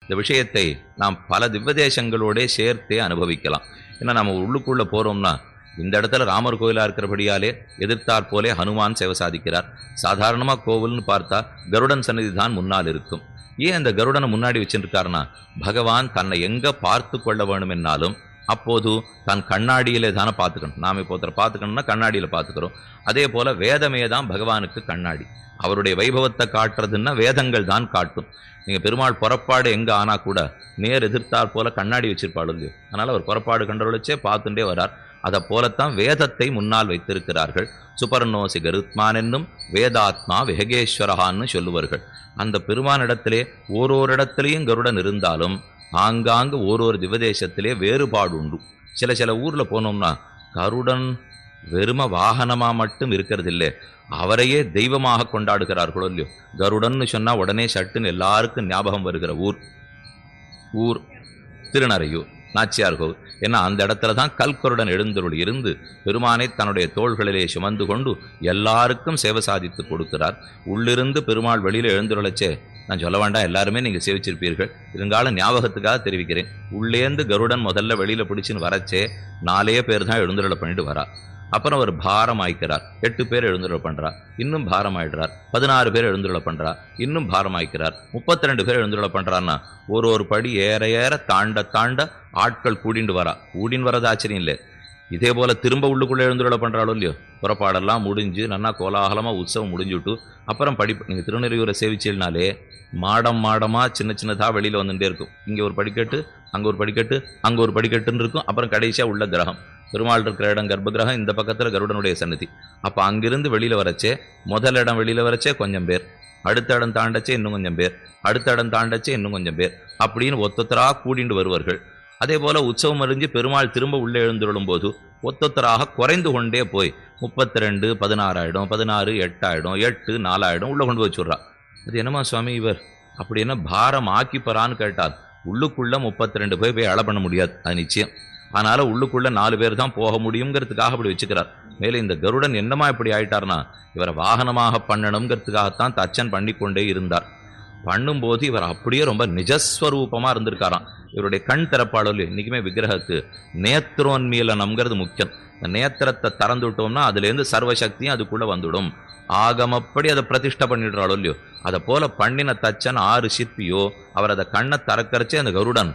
இந்த விஷயத்தை நாம் பல திவ்யதேசங்களோட சேர்த்தே அனுபவிக்கலாம். ஏன்னா நம்ம உள்ளுக்குள்ள போறோம்னா, இந்த இடத்துல ராமர் கோயிலா இருக்கிறபடியாலே எதிர்த்தாற் போலே ஹனுமான் சேவை சாதிக்கிறார். சாதாரணமா கோவில்னு பார்த்தா கருடன் சந்நிதி தான் முன்னால் இருக்கும். ஏன் அந்த கருடனை முன்னாடி வச்சிருக்காருன்னா, பகவான் தன்னை எங்க பார்த்து கொள்ள வேணும் என்னாலும் அப்போது தன் கண்ணாடியிலே தானே பார்த்துக்கணும். நாம் இப்போ ஒருத்தரை பார்த்துக்கணும்னா கண்ணாடியில் பார்த்துக்கிறோம். அதே போல வேதமே தான் பகவானுக்கு கண்ணாடி. அவருடைய வைபவத்தை காட்டுறதுன்னா வேதங்கள் தான் காட்டும். நீங்க பெருமாள் புறப்பாடு எங்க ஆனா கூட நேர் எதிர்த்தாற் போல கண்ணாடி வச்சிருப்பாள் இல்லையோ, அதனால அவர் புறப்பாடு கண்டவழைச்சே பார்த்துட்டே வரார். அதை போலத்தான் வேதத்தை முன்னால் வைத்திருக்கிறார்கள். சுபர்ணோசி கருத்மான் என்னும் வேதாத்மா விஹகேஸ்வரஹான்னு சொல்லுவார்கள். அந்த பெருமானிடத்திலே ஓரோரிடத்திலையும் கருடன் இருந்தாலும் ஆங்காங்கு ஓரொரு திவதேசத்திலே வேறுபாடு உண்டு. சில ஊர்ல போனோம்னா கருடன் வெறும வாகனமா மட்டும் இருக்கிறது இல்லை, அவரையே தெய்வமாக கொண்டாடுகிறார்களோ இல்லையோ. கருடன்னு சொன்னா உடனே சட்டுன்னு எல்லாருக்கும் ஞாபகம் வருகிற ஊர் திருநறையூர் நாச்சியார் கோவில். ஏன்னா அந்த இடத்துல தான் கல்கருடன் எழுந்தருள் இருந்து பெருமானை தன்னுடைய தோள்களிலே சுமந்து கொண்டு எல்லாருக்கும் சேவை சாதித்து கொடுக்கிறார். உள்ளிருந்து பெருமாள் வெளியில எழுந்துருளச்சே நான் சொல்ல வேண்டாம், எல்லாருமே நீங்க சேவிச்சிருப்பீர்கள். இருந்தாலும் ஞாபகத்துக்காக தெரிவிக்கிறேன். உள்ளேந்து கருடன் முதல்ல வெளியில பிடிச்சின்னு வரச்சே 4 பேர் தான் எழுந்துருளை பண்ணிட்டு வரா. அப்புறம் அவர் பாரம் ஆய்க்கிறார், 8 பேர் எழுந்துருளை பண்றா, இன்னும் பாரம் ஆயிடுறார். 16 பேர் எழுந்துருளை பண்றா, இன்னும் பாரம் ஆய்க்கிறார். 32 பேர் எழுந்துருளை பண்றான்னா ஒரு படி ஏற தாண்ட ஆட்கள் கூடிண்டு வரா. கூடின்னு வரது ஆச்சரியம் இல்லை. இதே போல திரும்ப உள்ளுக்குள்ள எழுந்துருளை பண்றாளோ இல்லையோ, புறப்பாடெல்லாம் முடிஞ்சு நல்லா கோலாகலமா உற்சவம் முடிஞ்சுட்டு அப்புறம் நீங்க திருநெறியூரை சேவிச்சீங்கனாலே மாடமா சின்னதா வெளியில வந்துட்டே இருக்கும். இங்க ஒரு படிக்கட்டு, அங்க ஒரு படிக்கட்டு, அங்க ஒரு படிக்கட்டுன்னு இருக்கும். அப்புறம் கடைசியா உள்ள கிரகம், பெருமாள் இருக்கிற இடம் கர்ப்ப கிரகம், இந்த பக்கத்துல கருடனுடைய சன்னதி. அப்ப அங்கிருந்து வெளியில வரச்சே முதல் இடம் வெளியில வரச்சே கொஞ்சம் பேர், அடுத்த இடம் தாண்டச்சே இன்னும் கொஞ்சம் பேர், அடுத்த இடம் தாண்டச்சே இன்னும் கொஞ்சம் பேர், அப்படின்னு ஒத்தொத்தரா கூடிண்டு வருவார்கள். அதே போல உற்சவம் அறிஞ்சு பெருமாள் திரும்ப உள்ளே எழுந்துள்ளும் போது ஒத்தொத்தராக குறைந்து கொண்டே போய் 32 16 ஆயிடும், 16 8 ஆயிடும், 8 4 ஆயிடும், உள்ள கொண்டு வச்சுடுறா. அது என்னமா சுவாமி இவர் அப்படி என்ன பாரம் ஆக்கிப்பறான்னு கேட்டால், உள்ளுக்குள்ள 32 போய் அழ பண்ண முடியாது, அது நிச்சயம். அதனால உள்ளுக்குள்ள 4 பேர் தான் போக முடியுங்கிறதுக்காக அப்படி வச்சுக்கிறார். மேலே இந்த கருடன் என்னமா இப்படி ஆயிட்டார்னா, இவரை வாகனமாக பண்ணணுங்கிறதுக்காகத்தான் தச்சன் பண்ணிக்கொண்டே இருந்தார். பண்ணும்போது இவர் அப்படியே ரொம்ப நிஜஸ்வரூபமா இருந்திருக்காராம். இவருடைய கண் திறப்பாளர் இன்னைக்குமே விக்கிரகத்து நேத்திரோன்மீலனம்ங்கிறது முக்கியம். இந்த நேத்திரத்தை திறந்து விட்டோம்னா அதுல இருந்து சர்வசக்தியும் அதுக்குள்ள வந்துடும். ஆகமப்படி அதை பிரதிஷ்டை பண்ணிடுறாளோ இல்லையோ, அதை போல பண்ணின தச்சன் 6 சிற்பியோ அவர் அதை கண்ணை திறக்கறச்சே அந்த கருடன்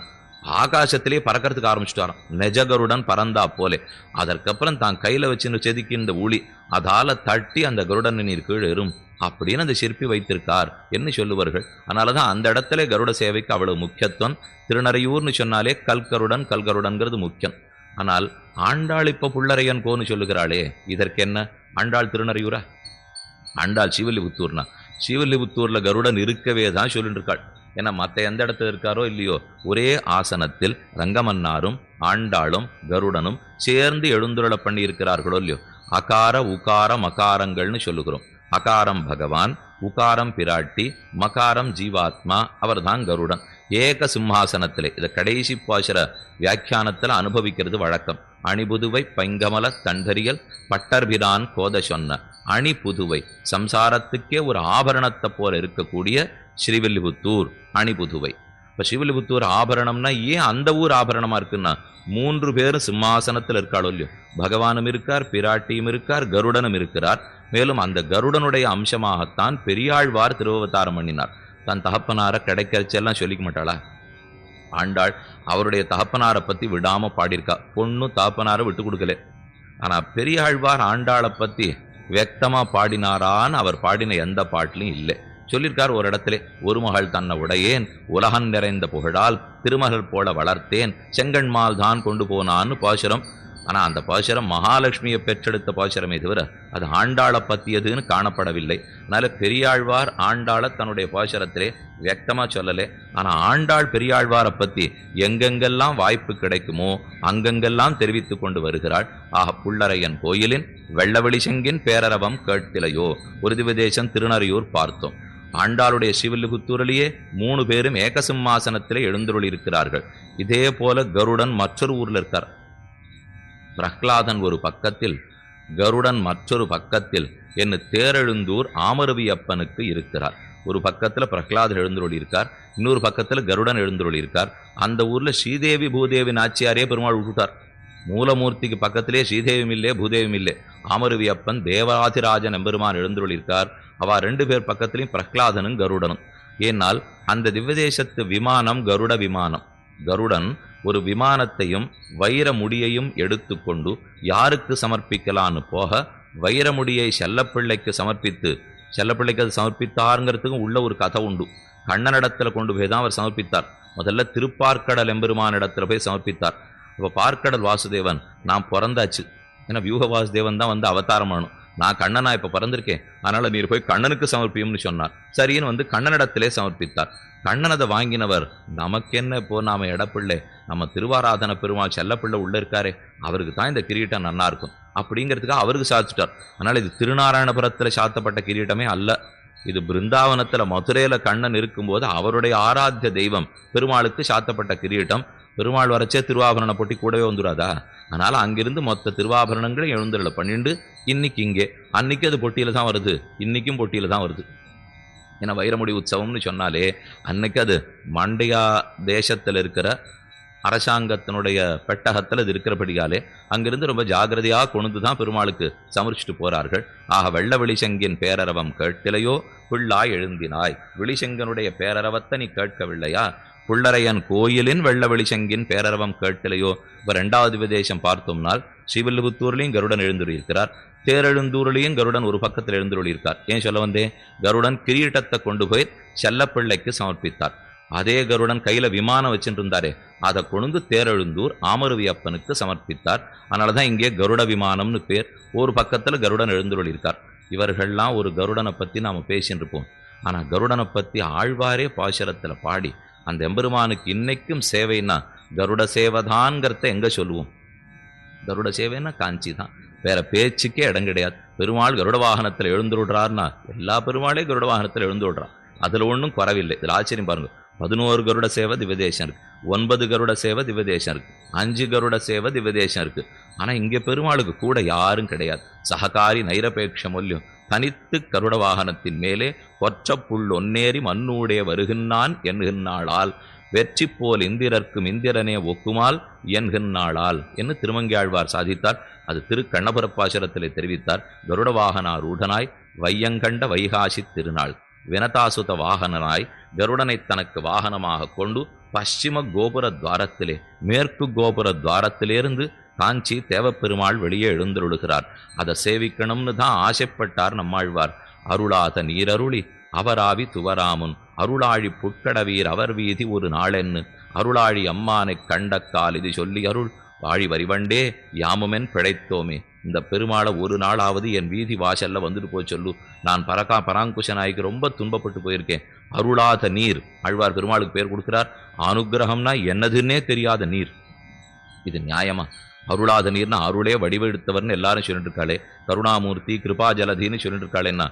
ஆகாசத்திலேயே பறக்கிறதுக்கு ஆரம்பிச்சுட்டாராம். நெஜ கருடன் பறந்தா போலே. அதற்கப்புறம் தான் கையில வச்சுன்னு செதுக்கின்ற ஊழி அதால தட்டி அந்த கருடன் நீர் கீழ் எறும் அப்படின்னு அந்த சிற்பி வைத்திருக்கார் என்று சொல்லுவார்கள். அதனாலதான் அந்த இடத்துல கருட சேவைக்கு அவ்வளவு முக்கியத்துவம். திருநறையூர்னு சொன்னாலே கல்கருடன்கிறது முக்கியம். ஆனால் ஆண்டாள் இப்ப புள்ளரையன் கோன்னு சொல்லுகிறாளே, இதற்கு என்ன? ஆண்டாள் திருநறையூரா? ஆண்டாள் ஸ்ரீவில்லிபுத்தூர்னா, ஸ்ரீவில்லிபுத்தூர்ல கருடன் இருக்கவே தான் சொல்லிட்டு இருக்காள். ஏன்னா மற்ற எந்த இடத்துல இருக்காரோ இல்லையோ, ஒரே ஆசனத்தில் ரங்கமன்னாரும் ஆண்டாளும் கருடனும் சேர்ந்து எழுந்துருள பண்ணி இருக்கிறார்களோ இல்லையோ. அகார உகார மகாரங்கள்னு சொல்லுகிறோம். அகாரம் பகவான், உகாரம் பிராட்டி, மகாரம் ஜீவாத்மா, அவர் தான் கருடன். ஏக சிம்ஹாசனத்திலே இதை கடைசி பாசுர வியாக்கியானத்தில் அனுபவிக்கிறது வழக்கம். அணிபுதுவை பைங்கமல தண்டரியல் பட்டர்பிரான் கோத சொன்ன அணி புதுவை, சம்சாரத்துக்கே ஒரு ஆபரணத்தை போல இருக்கக்கூடிய ஸ்ரீவில்லிபுத்தூர் அணிபுதுவை. இப்ப ஸ்ரீவில்லிபுத்தூர் ஆபரணம்னா ஏன் அந்த ஊர் ஆபரணமா இருக்குன்னா, 3 பேரும் சிம்மாசனத்தில் இருக்காளோ இல்லையோ, பகவானும் இருக்கார், பிராட்டியும் இருக்கார், கருடனும் இருக்கிறார். மேலும் அந்த கருடனுடைய அம்சமாகத்தான் பெரியாழ்வார் திருவவதாரம் பண்ணினார். தன் தகப்பனார கிடைக்கிறச்செல்லாம் சொல்லிக்க மாட்டாளா ஆண்டாள்? அவருடைய தகப்பனாரை பத்தி விடாம பாடியிருக்கா. பொண்ணு தகப்பனாரை விட்டு கொடுக்கல. ஆனா பெரியாழ்வார் ஆண்டாளை பத்தி வெக்தமா பாடினாரான்னு அவர் பாடின எந்த பாட்டிலும் இல்லை. சொல்லியிருக்கார் ஒரு இடத்துல, ஒரு மகள் தன்னை உடையேன் உலகன் நிறைந்த புகழால் திருமகள் போல வளர்த்தேன் செங்கண்மால் தான் கொண்டு போனான்னு பாசுரம். ஆனா அந்த பாசுரம் மகாலட்சுமியை பெற்றெடுத்த பாசுரமே தவிர அது ஆண்டாளை பத்தியதுன்னு காணப்படவில்லை. அதனால பெரியாழ்வார் ஆண்டாளை தன்னுடைய பாசுரத்திலே வியக்தமா சொல்லலை. ஆனா ஆண்டாள் பெரியாழ்வாரை பத்தி எங்கெங்கெல்லாம் வாய்ப்பு கிடைக்குமோ அங்கெங்கெல்லாம் தெரிவித்து கொண்டு வருகிறாள். ஆக புள்ளரையன் கோயிலின் வெள்ளவெளி செங்கின் பேரரவம் கேட்டிலையோ, ஒரு திவதேசம் திருநறையூர் பார்த்தோம். ஆண்டாளுடைய ஸ்ரீவில்லிபுத்தூரிலேயே 3 பேரும் ஏகசிம்மாசனத்திலே எழுந்துருளி இருக்கிறார்கள். இதே போல கருடன் மற்றொரு ஊர்ல இருக்கார். பிரஹ்லாதன் ஒரு பக்கத்தில், கருடன் மற்றொரு பக்கத்தில் என்ன தேரெழுந்தூர் ஆமரவியப்பனுக்கு இருக்கிறார். ஒரு பக்கத்தில் பிரகலாதர் எழுந்தருளி இருக்கார், இன்னொரு பக்கத்தில் கருடன் எழுந்தருளி இருக்கார். அந்த ஊரில் ஸ்ரீதேவி பூதேவி நாச்சியாரே பெருமாள் விட்டுட்டார். மூலமூர்த்திக்கு பக்கத்திலே ஸ்ரீதேவியும் இல்லை பூதேவியும் இல்லை. ஆமருவியப்பன் தேவாதிராஜன் எம்பெருமான் எழுந்தருளி இருக்கார். அவ 2 பேர் பக்கத்திலையும் பிரகலாதனும் கருடனும். ஏனால் அந்த திவ்யதேசத்து விமானம் கருட விமானம். கருடன் ஒரு விமானத்தையும் வைரமுடியையும் எடுத்துக்கொண்டு யாருக்கு சமர்ப்பிக்கலான்னு போக, வைரமுடியை செல்லப்பிள்ளைக்கு சமர்ப்பித்து, செல்லப்பிள்ளைக்கு அது சமர்ப்பித்தாருங்கிறதுக்கும் உள்ள ஒரு கதை உண்டு. கண்ணனிடத்துல கொண்டு போய் தான் அவர் சமர்ப்பித்தார். முதல்ல திருப்பார்க்கடல் எம்பெருமான் இடத்துல போய் சமர்ப்பித்தார். இப்போ பார்க்கடல் வாசுதேவன் நான் பிறந்தாச்சு, ஏன்னா வியூக வாசுதேவன் தான் வந்து அவதாரம் பண்ணணும், நான் கண்ணனா இப்போ பிறந்திருக்கேன், அதனால் நீர் போய் கண்ணனுக்கு சமர்ப்பியும்னு சொன்னார். சரின்னு வந்து கண்ணனிடத்திலே சமர்ப்பித்தார். கண்ணனதை வாங்கினவர் நமக்கென்ன இப்போ நாம இடப்பிள்ளை, நம்ம திருவாராதன பெருமாள் செல்லப்பிள்ளை உள்ள இருக்காரே, அவருக்கு தான் இந்த கிரீட்டம் நன்னா இருக்கும் அப்படிங்கிறதுக்காக அவருக்கு சாதிச்சுட்டார். அதனால் இது திருநாராயணபுரத்தில் சாத்தப்பட்ட கிரீட்டமே அல்ல. இது பிருந்தாவனத்தில் மதுரையில் கண்ணன் இருக்கும்போது அவருடைய ஆராத்திய தெய்வம் பெருமாளுக்கு சாத்தப்பட்ட கிரீட்டம். பெருமாள் வரைச்சே திருவாபரண போட்டி கூடவே வந்துடாதா? அதனால் அங்கிருந்து மொத்த திருவாபரணங்களையும் எழுந்தருளை பண்ணிண்டு இன்னைக்கு இங்கே, அன்னைக்கு அது பொட்டியில் தான் வருது, இன்னைக்கும் பொட்டியில் தான் வருது. ஏன்னா வைரமுடி உற்சவம்னு சொன்னாலே அன்னைக்கு அது மண்டையா தேசத்தில் இருக்கிற அரசாங்கத்தினுடைய பெட்டகத்தில் அது இருக்கிறபடியாலே அங்கிருந்து ரொம்ப ஜாகிரதையாக கொண்டு தான் பெருமாளுக்கு சமர்ச்சிட்டு போகிறார்கள். ஆக வெள்ள வெளிசங்கின் பேரரவம் கேட்கலையோ பிள்ளாய் எழுந்தினாய், வெளிசங்கனுடைய பேரரவத்தை நீ கேட்கவில்லையா? புள்ளரையன் கோயிலின் வெள்ள வெளிசங்கின் பேரரவம் கேட்கலையோ? இப்போ 2வது விதேசம் பார்த்தோம்னால் ஸ்ரீவில்லிபுத்தூர்லையும் கருடன் எழுந்துள்ளிருக்கிறார், தேரெழுந்தூர்லையும் கருடன் ஒரு பக்கத்தில் எழுந்துள்ளிருக்கார். ஏன் சொல்ல வந்தேன்? கருடன் கிரீட்டத்தை கொண்டு போய் செல்லப்பிள்ளைக்கு சமர்ப்பித்தார். அதே கருடன் கையில் விமானம் வச்சுட்டு இருந்தாரே, அதை கொண்டு தேரெழுந்தூர் ஆமருவியப்பனுக்கு சமர்ப்பித்தார். அதனால தான் இங்கே கருட விமானம்னு பேர். ஒரு பக்கத்தில் கருடன் எழுந்துள்ளிருக்கார். இவர்கள்லாம் ஒரு கருடனை பற்றி நாம் பேசின்னு இருப்போம். ஆனால் கருடனை பற்றி ஆழ்வாரே பாசுரத்தில் பாடி அந்த எம்பெருமானுக்கு இன்னைக்கும் சேவைன்னா கருட சேவைதான்ங்கிறத எங்கே சொல்லுவோம்? கருட சேவைன்னா காஞ்சி தான், வேற பேச்சுக்கே இடம் கிடையாது. பெருமாள் கருட வாகனத்தில் எழுந்துடுறாருன்னா எல்லா பெருமாளே கருட வாகனத்தில் எழுந்துடுறான், அதில் ஒன்றும் குறவில்லை. இதில் ஆச்சரியம் பாருங்க, 11 கருட சேவை திவ்யதேசம் இருக்கு, 9 கருட சேவை திவ்யதேசம் இருக்கு, 5 கருட சேவை திவ்யதேசம் இருக்கு. ஆனால் இங்கே பெருமாளுக்கு கூட யாரும் கிடையாது. சககாரி நைரபேட்ச மொல்லியம் தனித்து கருட வாகனத்தின் மேலே கொற்ற புல் ஒன்னேறி மண்ணூடே வருகின்றான் என்கின்றாளால், வெற்றி போல் இந்திரர்க்கும் இந்திரனே ஒக்குமால் என்கின்றாளால் என்று திருமங்கியாழ்வார் சாதித்தார். அது திருக்கண்ணபுரப்பாசுரத்திலே தெரிவித்தார். கருட வாகனார் ஊடனாய் வையங்கண்ட வைகாசி திருநாள் வினதாசுத வாகனனாய் கருடனை தனக்கு வாகனமாக கொண்டு பশ্চিம கோபுர துவாரத்திலே, மேற்கு கோபுர துவாரத்திலிருந்து காஞ்சி தேவப்பெருமாள் வெளியே எழுந்தருளுகிறார். அதை சேவிக்கணும்னு தான் ஆசைப்பட்டார் நம்மாழ்வார். அருளாத நீரருளி அவராவி துவராமுன் அருளாழி புட்கடவீர் அவர் வீதி ஒரு நாளென்னு அருளாழி அம்மானை கண்டக்கால் இது சொல்லி அருள் வாழி வரிவண்டே யாமுமென் பிழைத்தோமே. இந்த பெருமாளை ஒரு நாளாவது என் வீதி வாசல்ல வந்துட்டு போய் சொல்லு. நான் பராங்குஷ நாய்க்கு ரொம்ப துன்பப்பட்டு போயிருக்கேன். அருளாத நீர், ஆழ்வார் பெருமாளுக்கு பேர் கொடுக்கிறார். அனுகிரகம்னா என்னதுன்னே தெரியாத நீர். இது நியாயமா? அருளாத நீர்னா அருளே வடிவெடுத்தவர்னு எல்லாரும் சொல்லிட்டு இருக்காளே, கருணாமூர்த்தி கிருபா ஜலதின்னு சொல்லிட்டு இருக்காளேன்னா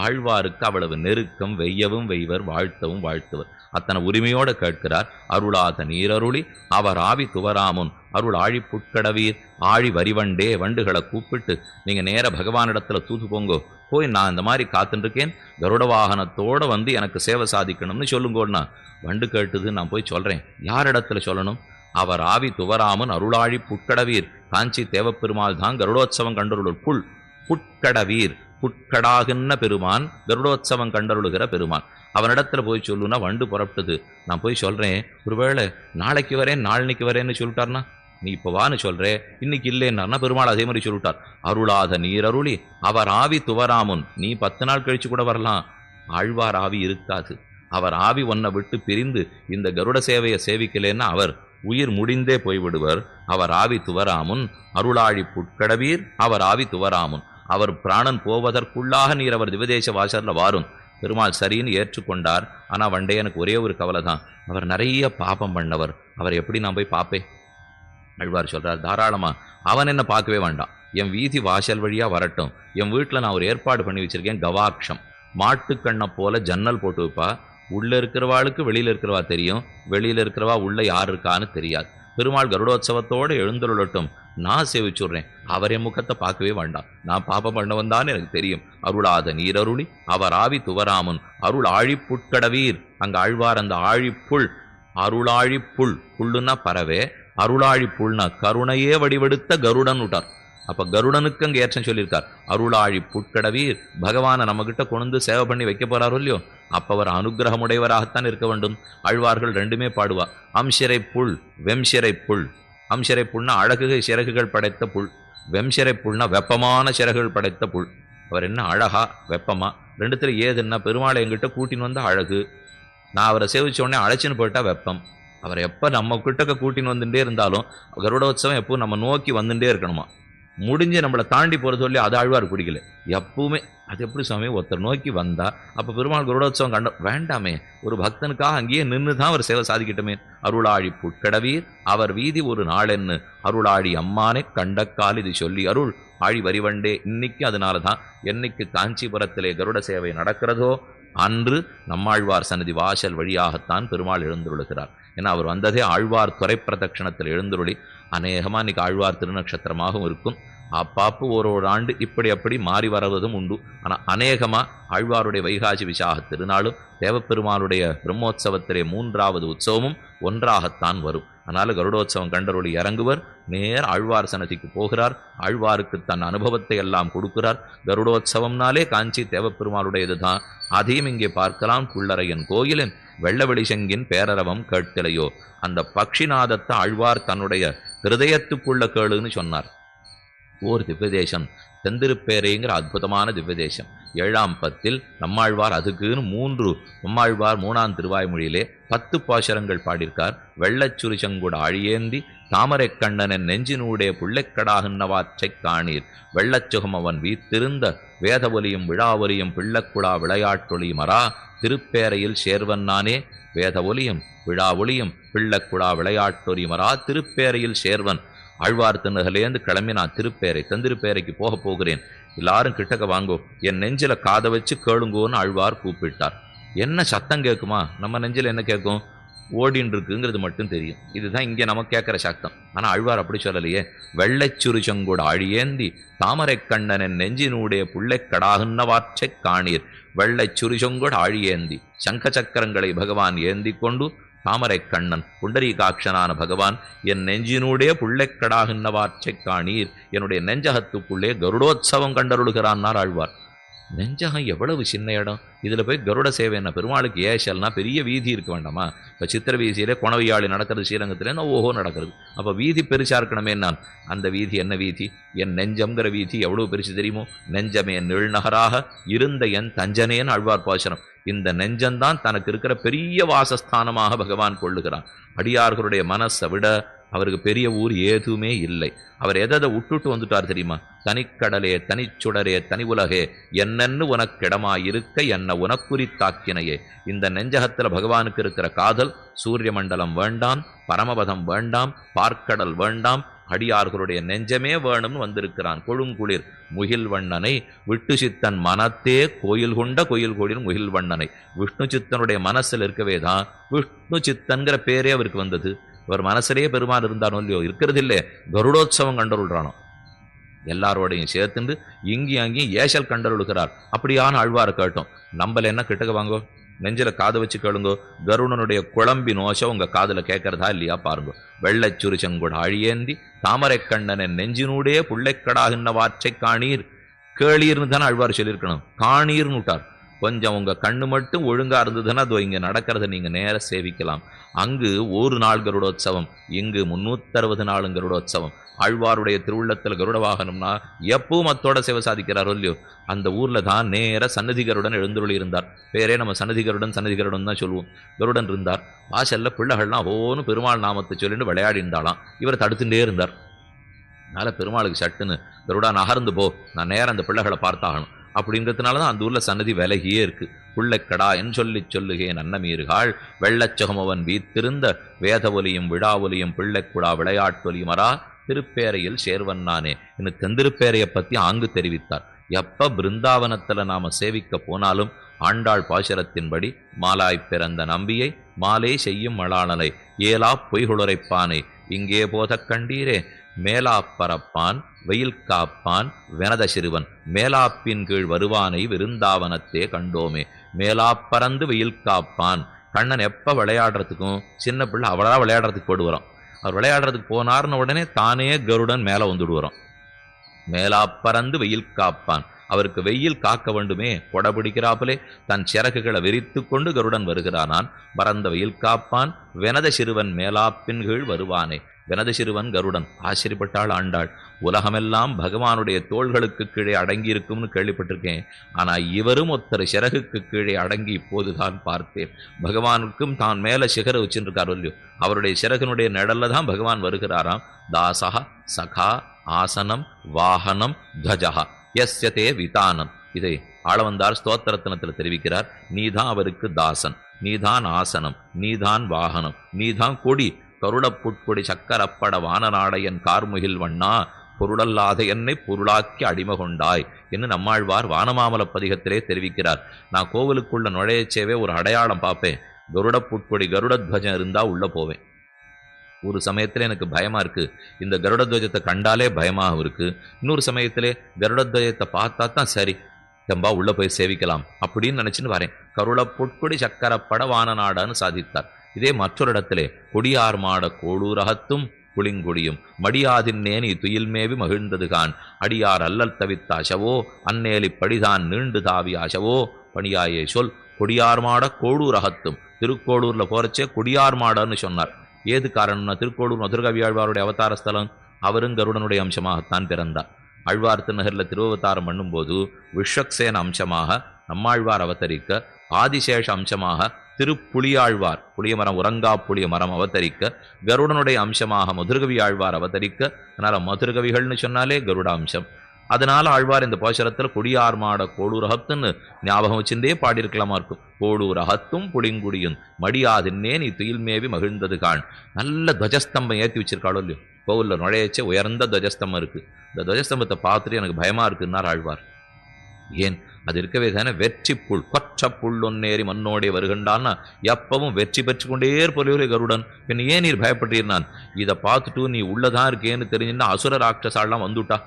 ஆழ்வாருக்கு அவ்வளவு நெருக்கம், வெய்யவும் வெய்வர் வாழ்த்தவும் வாழ்த்துவர். அத்தனை உரிமையோடு கேட்கிறார். அருளாத நீரருளி அவர் ஆவி துவராமுன் அருள் ஆழி புட்கடவீர் ஆழி வரிவண்டே. வண்டுகளை கூப்பிட்டு நீங்க நேர பகவானிடத்துல தூத்து போங்கோ, போய் நான் இந்த மாதிரி காத்துருக்கேன், கருட வாகனத்தோட வந்து எனக்கு சேவை சாதிக்கணும்னு சொல்லுங்கோன்னா. வண்டு கேட்டுது, நான் போய் சொல்றேன். யார் இடத்துல சொல்லணும்? அவர் ஆவி துவராமன் அருளாழி புட்கடவீர் காஞ்சி தேவப்பெருமாள் தான் கருடோத்சவம் கண்டருள் புல் புட்கடவீர், புட்கடாகின்ற பெருமான், கருடோத்சவம் கண்டருளுகிற பெருமான். அவனிடத்துல போய் சொல்லுன்னா வண்டு புறப்பட்டது, நான் போய் சொல்றேன். ஒருவேளை நாளைக்கு வரேன் நாளைக்கு வரேன்னு சொல்லிட்டார்னா, நீ இப்போ வான்னு சொல்றே, இன்னைக்கு இல்லைன்னா பெருமாள் அதே மாதிரி சொல்லிட்டார். அருளாத நீரருளி அவர் ஆவி துவராமுன், நீ 10 நாள் கழிச்சு கூட வரலாம், ஆழ்வார் ஆவி இருக்காது. அவர் ஆவி ஒன்னை விட்டு பிரிந்து இந்த கருட சேவையை சேவிக்கலேன்னா அவர் உயிர் முடிந்தே போய்விடுவர். அவர் ஆவி துவராமுன் அருளாழி புட்கடவீர் அவர் ஆவி துவராமுன், அவர் பிராணன் போவதற்குள்ளாக நீர் அவர் திவதேச வாசல்ல வாரும். பெருமாள் சரின்னு ஏற்றுக்கொண்டார். ஆனால் வண்டே எனக்கு ஒரே ஒரு கவலை தான், அவர் நிறைய பாபம் பண்ணவர், அவர் எப்படி நான் போய் பார்ப்பேன்? ஆழ்வார் சொல்றார், தாராளமா அவன் என்ன பார்க்கவே வேண்டாம், என் வீதி வாசல் வழியா வரட்டும். என் வீட்டில் நான் ஒரு ஏற்பாடு பண்ணி வச்சிருக்கேன், கவாக்ஷம், மாட்டுக்கண்ணை போல ஜன்னல் போட்டு வைப்பா. உள்ள இருக்கிறவாளுக்கு வெளியில இருக்கிறவா தெரியும், வெளியில இருக்கிறவா உள்ள யார் இருக்கான்னு தெரியாது. பெருமாள் கருடோத்சவத்தோடு எழுந்தருளட்டும், நான் சேவிச்சுடுறேன், அவர் என் முகத்தை பார்க்கவே வேண்டாம், நான் பாபம் பண்ணவன் தான் எனக்கு தெரியும். அருளாத நீரருளி அவர் ஆவி துவராமன் அருள் ஆழிப்புட்கடவீர். அங்க ஆழ்வார் அந்த ஆழிப்புள், அருளாழிப்புள், புள்ளுன்னா பறவே, அருளாழிப்புள்னா கருணையே வடிவெடுத்த கருடன் விட்டார். அப்ப கருடனுக்கு அங்க ஏற்றம் சொல்லியிருக்கார். அருளாழி புட்கடவீர், பகவானை நம்ம கிட்ட கொண்டு சேவை பண்ணி வைக்க போறாரோ இல்லையோ, அப்ப அவர் அனுகிரகமுடையவராகத்தான் இருக்க வேண்டும். ஆழ்வார்கள் ரெண்டுமே பாடுவா. அம்சிரை புல் வெம்சிரை புல். அம்சிரை புல்னா அழகு சிறகுகள் படைத்த புல், வெம்சிரை புல்னா வெப்பமான சிறகுகள் படைத்த புல். அவர் என்ன அழகா வெப்பமா, ரெண்டுத்துல ஏதுன்னா பெருமாளை எங்கிட்ட கூட்டின்னு வந்தா அழகு, நான் அவரை சேவிச்ச உடனே அழைச்சின்னு போயிட்டா வெப்பம். அவர் எப்ப நம்ம கிட்டக்க கூட்டின்னு வந்துட்டே இருந்தாலும் கருடோத்சவம் எப்பவும் நம்ம நோக்கி வந்துட்டே இருக்கணுமா, முடிஞ்சு நம்மளை தாண்டி போகிறது சொல்லி அது ஆழ்வார் பிடிக்கல. எப்பவுமே அது எப்படி சுவாமி ஒருத்தர் நோக்கி வந்தா அப்போ பெருமாள் கருடோத்சவம் கண்ட வேண்டாமே, ஒரு பக்தனுக்காக அங்கேயே நின்று தான் அவர் சேவை சாதிக்கிட்டமே. அருளாழி புட்கடவீர் அவர் வீதி ஒரு நாளென்னு அருளாழி அம்மானை கண்டக்கால் இது சொல்லி அருள் ஆழி வரிவண்டே. இன்னைக்கு அதனால தான் என்னைக்கு காஞ்சிபுரத்திலே கருட சேவை நடக்கிறதோ அன்று நம்மாழ்வார் சன்னதி வாசல் வழியாகத்தான் பெருமாள் எழுந்துருளுகிறார். ஏன்னா அவர் வந்ததே ஆழ்வார் துறை பிரதட்சணத்தில் எழுந்துருளி. அநேகமாக இன்னைக்கு ஆழ்வார் திருநக்ஷத்திரமாகவும் இருக்கும். அப்பாப்பு ஒரு ஆண்டு இப்படி அப்படி மாறி வருவதும் உண்டு. ஆனால் அநேகமாக ஆழ்வாருடைய வைகாசி விசாக திருநாளும் தேவப்பெருமானுடைய பிரம்மோற்சவத்திலே 3வது உற்சவமும் ஒன்றாகத்தான் வரும். அதனால கருடோத்சவம் கண்டருளி இறங்குவர், நேர் ஆழ்வார் சன்னதிக்கு போகிறார், ஆழ்வாருக்கு தன் அனுபவத்தை எல்லாம் கொடுக்கிறார். கருடோத்சவம்னாலே காஞ்சி தேவப்பெருமானுடையது தான். அதையும் இங்கே பார்க்கலாம். குள்ளரையன் கோயிலின் வெள்ளவெளி செங்கின் பேரரவம் கேட்கலையோ, அந்த பக்ஷிநாதத்தை ஆழ்வார் தன்னுடைய ஹிருதயத்துக்குள்ள கேளுன்னு சொன்னார். ஓர் திவ்யதேசம் தெந்திருப்பேரைங்கிற அற்புதமான திவ்யதேசம். 7ஆம் பத்தில் நம்மாழ்வார் அதுக்குன்னு 3 நம்மாழ்வார் 3ஆம் திருவாய்மொழியிலே 10 பாசுரங்கள் பாடியிருக்கார். வெள்ளச்சுரிச்சங்குட ஆழியேந்தி தாமரை கண்ணனன் நெஞ்சினூடே புள்ளைக்கடாகின்னவாற்றை காணீர் வெள்ளச்சுகம் அவன் வீத்திருந்த வேதவொலியும் விழாவொலியும் பிள்ளக்குழா விளையாட்டொலி மரா திருப்பேரையில் சேர்வன் நானே. வேத ஒலியும் விழா ஒலியும் பிள்ளக்குழா விளையாட்டொலி மரா திருப்பேரையில் சேர்வன். ஆழ்வார் திருநகலேருந்து கிளம்பி நான் திருப்பேரை தெந்திருப்பேரைக்கு போக போகிறேன், எல்லாரும் கிட்டக்க வாங்கோ, என் நெஞ்சில காதை வச்சு கேளுங்கோன்னு ஆழ்வார் கூப்பிட்டார். என்ன சத்தம் கேட்குமா, நம்ம நெஞ்சில் என்ன கேட்கும், ஓடின்னு இருக்குங்கிறது மட்டும் தெரியும். இதுதான் இங்கே நம்ம கேட்குற சத்தம். ஆனால் ஆழ்வார் அப்படி சொல்லலையே. வெள்ளைச்சுருச்சங்கூட ஆழியேந்தி தாமரை கண்ணனின் நெஞ்சினூடைய புள்ளைக்கடாகுன்னவாற்றை காணீர் வெள்ளைச்சுரிச்சங்கூட ஆழியேந்தி. சங்க சக்கரங்களை பகவான் ஏந்தி கொண்டு தாமரை கண்ணன் புண்டரீகாட்சனான பகவான் என் நெஞ்சினூடே புள்ளைக்கடாகின்னவாற்றை காணீர், என்னுடைய நெஞ்சகத்துக்குள்ளே கருடோத்சவம் கண்டருளுகிறான்னார் ஆழ்வார். நெஞ்சகம் எவ்வளவு சின்ன இடம், இதில் போய் கருட சேவை என்ன, பெருமாளுக்கு ஏசல்னா பெரிய வீதி இருக்க வேண்டாமா? இப்போ சித்திர வீதியிலே குணவையாளி நடக்கிறது, ஸ்ரீரங்கத்திலே ஓஹோ நடக்கிறது. அப்போ வீதி பெருசாக இருக்கணுமே. நான் அந்த வீதி என்ன வீதி, என் நெஞ்சம்ங்கிற வீதி எவ்வளவு பெருசு தெரியுமோ. நெஞ்சமே நீழ்நகராக இருந்த என் தஞ்சனேன்னு ஆழ்வார் பாசுரம். இந்த நெஞ்சந்தான் தனக்கு இருக்கிற பெரிய வாசஸ்தானமாக பகவான் கொள்ளுகிறான். அடியார்களுடைய மனசை விட அவருக்கு பெரிய ஊர் எதுவுமே இல்லை. அவர் எதை விட்டுட்டு வந்துட்டார் தெரியுமா? தனிக்கடலே தனிச்சுடரே தனி உலகே என்னன்னு உனக்கிடமாயிருக்க என்ன உனக்குறித்தாக்கினையே. இந்த நெஞ்சகத்தில் பகவானுக்கு இருக்கிற காதல் சூரிய மண்டலம் வேண்டாம், பரமபதம் வேண்டாம், பார்க்கடல் வேண்டாம், அடியார்களுடைய நெஞ்சமே வேணும்னு வந்திருக்கிறான். கொழுங்குளிர் முகில் வண்ணனை விட்டு சித்தன் மனத்தே கோயில் கொண்ட கோயில் கோயில் முகில் வண்ணனை. விஷ்ணு சித்தனுடைய மனசில் இருக்கவே தான் விஷ்ணு சித்தன்கிற பேரே அவருக்கு வந்தது. அவர் மனசிலேயே பெருமான் இருந்தானோ இல்லையோ, இருக்கிறது இல்லை, கருடோத்சவம் கண்டருள்றானோ. எல்லாரோடையும் சேர்த்துண்டு இங்கேயும் அங்கேயும் ஏசல் கண்டருளுகிறார். அப்படியான ஆழ்வாரை கேட்டோம். நம்மள என்ன கிட்டக்க வாங்கோ, நெஞ்சில காதை வச்சு கேளுங்கோ. கருடனுடைய குழம்பி நோஷம் உங்க காதுல கேட்கறதா இல்லையா பாருங்க. வெள்ளைச்சுரிச்சங்கூட ஆழியேந்தி தாமரை கண்ணனின் நெஞ்சினூடே புள்ளைக்கடாகின்னவாற்றை காணீர். கேளீர்னு தானே ஆழ்வார் சொல்லியிருக்கணும், காணீர்னு விட்டார். கொஞ்சம் உங்க கண்ணு மட்டும் ஒழுங்கா இருந்ததுன்னா அதோ இங்க நடக்கிறத நீங்க நேர சேவிக்கலாம். அங்கு ஒரு நாள் கருடோத்சவம், இங்கு 360 நாளும் கருடோத்சவம். ஆழ்வாருடைய திருவுள்ளத்தில் கருட வாகனம்னா எப்பவும் அத்தோட சேவை சாதிக்கிறாரோ இல்லையோ, அந்த ஊர்ல தான் நேர சன்னதிகருடன் எழுந்துருளி இருந்தார். பேரே நம்ம சன்னதிகருடன் சன்னதிகருடன் தான் சொல்லுவோம். கருடன் இருந்தார். வாசல்ல பிள்ளைகள்லாம் ஓன்னு பெருமாள் நாமத்தை சொல்லிட்டு விளையாடி இருந்தாலாம். இவர் தடுத்துட்டே இருந்தார். அதனால பெருமாளுக்கு சட்டுன்னு கருடா நகர்ந்து போ, நான் நேரம் அந்த பிள்ளைகளை பார்த்தாகணும் அப்படிங்கிறதுனால தான் அந்த ஊர்ல சன்னதி விலகியே இருக்கு. புள்ளைக்கடா என் சொல்லி சொல்லுகேன் அன்னமீறுகாள் வெள்ளச்சகமவன் வீத்திருந்த வேத ஒலியும் விழா ஒலியும் பிள்ளைக்குடா விளையாட்டொலி மரா திருப்பேரையில் சேர்வன் நானே. இன்னும் தெந்திருப்பேரையை பத்தி ஆங்கு தெரிவித்தார். எப்ப பிருந்தாவனத்துல நாம சேவிக்க போனாலும் ஆண்டாள் பாசுரத்தின்படி மாலாய் பிறந்த நம்பியை மாலே செய்யும் மலாளலை ஏலா பொய்குளரைப்பானை இங்கே போத கண்டீரே மேலாப்பரப்பான் வெயில் காப்பான் வெனத சிறுவன் மேலாப்பின் கீழ் வருவானை விருந்தாவனத்தே கண்டோமே. மேலாப்பறந்து வெயில் காப்பான். கண்ணன் எப்போ விளையாடுறதுக்கும் சின்ன பிள்ளை அவளா விளையாடுறதுக்கு போடுவாராம். அவர் விளையாடுறதுக்கு போனார்னு உடனே தானே கருடன் மேலே வந்துடுவாராம். மேலாப்பறந்து வெயில் காப்பான். அவருக்கு வெயில் காக்க வேண்டுமே, கொடை பிடிக்கிறாப்பிலே தன் சிறகுகளை விரித்து கொண்டு கருடன் வருகிறானான். பரந்த வெயில் காப்பான் வெனத சிறுவன் மேலாப்பின் கீழ் வருவானே. வெனத சிறுவன் கருடன். ஆச்சரியப்பட்டாள் ஆண்டாள். உலகமெல்லாம் பகவானுடைய தோள்களுக்கு கீழே அடங்கி இருக்கும்னு கேள்விப்பட்டிருக்கேன். ஆனால் இவரும் ஒருத்தர் சிறகுக்கு கீழே அடங்கி இப்போதுதான் பார்த்தேன். பகவானுக்கும் தான் மேலே சிகர வச்சுருக்கார் இல்லையோ, அவருடைய சிறகனுடைய நிழல்ல தான் பகவான் வருகிறாராம். தாசா சகா ஆசனம் வாகனம் துவஜா யஸ்யதே விதானம். இதை ஆளவந்தார் ஸ்தோத்திரத்தனத்தில் தெரிவிக்கிறார். நீதான் அவருக்கு தாசன், நீதான் ஆசனம், நீதான் வாகனம், நீதான் கொடி. கருடப்புட்கொடி சக்கரப்பட வானநாடையன் கார்முகில் வண்ணா பொருளல்லாத என்னை பொருளாக்கி அடிமை கொண்டாய் என்று நம்மாழ்வார் வானமாமல பதிகத்திலே தெரிவிக்கிறார். நான் கோவிலுக்குள்ள நுழையச்சேவே ஒரு அடையாளம் பார்ப்பேன். கருடப்புட்கொடி கருடத்வஜம் இருந்தால் உள்ளே போவேன். ஒரு சமயத்தில் எனக்கு பயமாக இருக்குது, இந்த கருடத்வஜத்தை கண்டாலே பயமாக இருக்குது. இன்னொரு சமயத்திலே கருடத்வஜத்தை பார்த்தா தான் சரி தெம்பா உள்ளே போய் சேவிக்கலாம் அப்படின்னு நினச்சின்னு வரேன். கருடப்புட்கொடி சக்கரப்பட வானநாடான்னு சாதித்தார். இதே மற்றொரு இடத்திலே கொடியார் மாட கோளூரகத்தும் புளிங்குடியும் மடியாதின்னேனி துயில்மேவி மகிழ்ந்ததுகான் அடியார் அல்லல் தவித்த அசவோ அந்நேலி படிதான் நீண்டு தாவி அசவோ பணியாயே சொல். கொடியார் மாட கோளூரகத்தும். திருக்கோளூரில் போகிறச்சே கொடியார் மாடன்னு சொன்னார். ஏது காரணம்னா திருக்கோளூர் மதுரகவி ஆழ்வாருடைய அவதார ஸ்தலம். அவரும் கருடனுடைய அம்சமாகத்தான் பிறந்தார். ஆழ்வார் திருநகரில் திருவவதாரம் பண்ணும்போது விஸ்வக்சேன அம்சமாக நம்மாழ்வார் அவதரிக்க, ஆதிசேஷ அம்சமாக திருப்புலியாழ்வார் புளிய மரம் உறங்கா புளிய மரம் அவதரிக்க, கருடனுடைய அம்சமாக மதுரகவி ஆழ்வார் அவதரிக்க. அதனால் மதுரகவிகள்னு சொன்னாலே கருட அம்சம். அதனால் ஆழ்வார் இந்த போஷரத்தில் கொடியார் மாட கோளூரகத்துன்னு ஞாபகம் வச்சுட்டே பாடியிருக்கலாமா இருக்கும். கோளூரகத்தும் புளிங்குடியும் மடியாதின்னே நீ துயில்மேவி மகிழ்ந்தது காண். நல்ல துவஜஸ்தம்பம் ஏற்றி வச்சிருக்காளோ இல்லையோ, கோவிலில் நுழையச்சே உயர்ந்த துவஜஸ்தம்பம் இருக்குது. இந்த துவஜஸ்தம்பத்தை பார்த்துட்டு எனக்கு பயமாக இருக்குன்னார் ஆழ்வார். ஏன் அது இருக்கவே தானே. வெற்றி புல் கொற்ற புல் ஒன்னேறி மண்ணோடைய வருகின்றான்னா எப்பவும் வெற்றி பெற்று கொண்டே இருப்பொருளே கருடன். பின் ஏன் நீர் பயப்பட்டீர்னான்? இதை பார்த்துட்டு நீ உள்ளதான் இருக்கேன்னு தெரிஞ்சுன்னா அசுர ராட்சசாலாம் வந்துட்டா